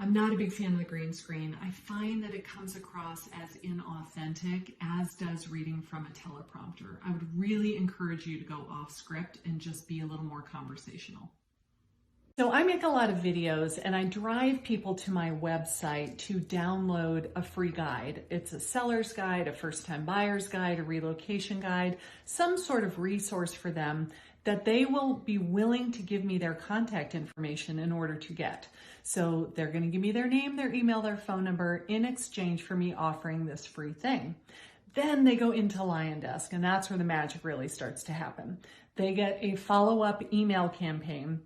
I'm not a big fan of the green screen. I find that it comes across as inauthentic, as does reading from a teleprompter. I would really encourage you to go off script and just be a little more conversational. So I make a lot of videos and I drive people to my website to download a free guide. It's a seller's guide, a first-time buyer's guide, a relocation guide, some sort of resource for them that they will be willing to give me their contact information in order to get. So they're going to give me their name, their email, their phone number in exchange for me offering this free thing. Then they go into Liondesk, and that's where the magic really starts to happen. They get a follow-up email campaign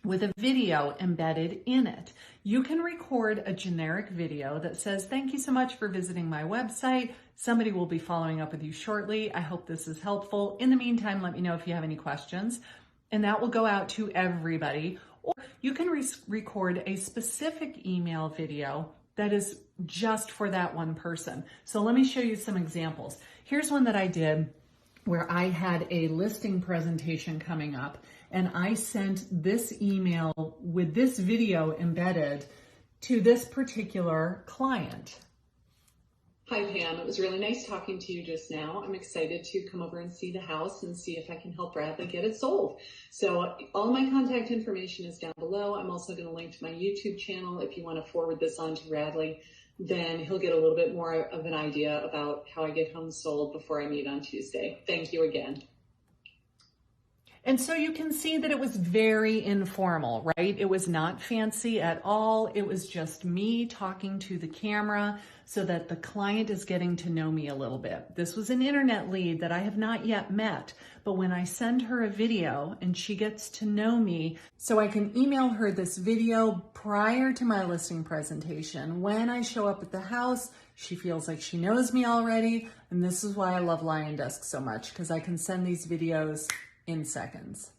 with a video embedded in it. You can record a generic video that says, "Thank you so much for visiting my website. Somebody will be following up with you shortly. I hope this is helpful. In the meantime, let me know if you have any questions." And that will go out to everybody. Or you can record a specific email video that is just for that one person. So let me show you some examples. Here's one that I did where I had a listing presentation coming up, and I sent this email with this video embedded to this particular client. Hi Pam, it was really nice talking to you just now. I'm excited to come over and see the house and see if I can help Bradley get it sold. So all my contact information is down below. I'm also going to link to my YouTube channel. If you want to forward this on to Bradley, then he'll get a little bit more of an idea about how I get homes sold before I meet on Tuesday. Thank you again. And so you can see that it was very informal, right? It was not fancy at all. It was just me talking to the camera so that the client is getting to know me a little bit. This was an internet lead that I have not yet met, but when I send her a video and she gets to know me, so I can email her this video prior to my listing presentation. When I show up at the house, she feels like she knows me already. And this is why I love Liondesk so much, because I can send these videos in seconds.